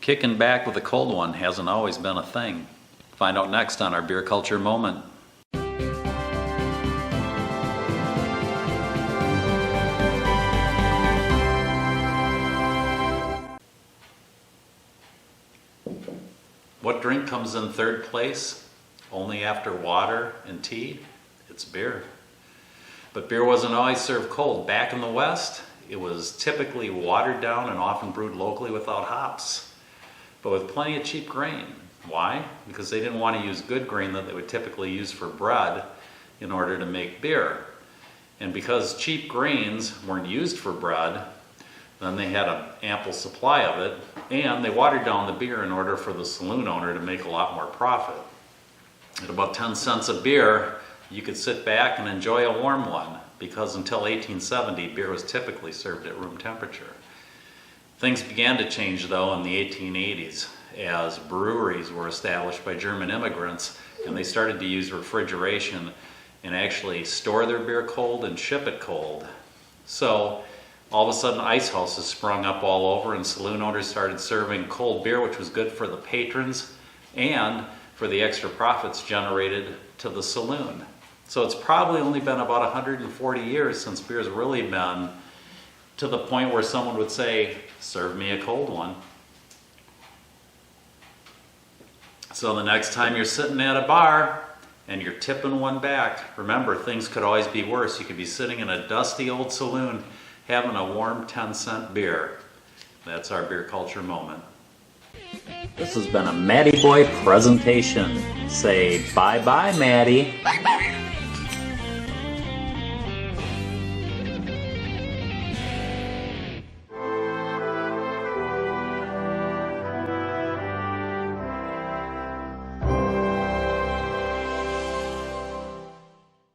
Kicking back with a cold one hasn't always been a thing. Find out next on our Beer Culture Moment. What drink comes in third place only after water and tea? It's beer. But beer wasn't always served cold. Back in the West, it was typically watered down and often brewed locally without hops, but with plenty of cheap grain. Why? Because they didn't want to use good grain that they would typically use for bread in order to make beer. And because cheap grains weren't used for bread, then they had an ample supply of it, and they watered down the beer in order for the saloon owner to make a lot more profit. At about 10 cents a beer, you could sit back and enjoy a warm one, because until 1870, beer was typically served at room temperature. Things began to change though in the 1880s as breweries were established by German immigrants, and they started to use refrigeration and actually store their beer cold and ship it cold. So all of a sudden ice houses sprung up all over, and saloon owners started serving cold beer, which was good for the patrons and for the extra profits generated to the saloon. So it's probably only been about 140 years since beer's really been to the point where someone would say, serve me a cold one. So the next time you're sitting at a bar and you're tipping one back, remember, things could always be worse. You could be sitting in a dusty old saloon having a warm 10-cent beer. That's our Beer Culture Moment. This has been a Matty Boy presentation. Say bye-bye, Matty. Bye-bye.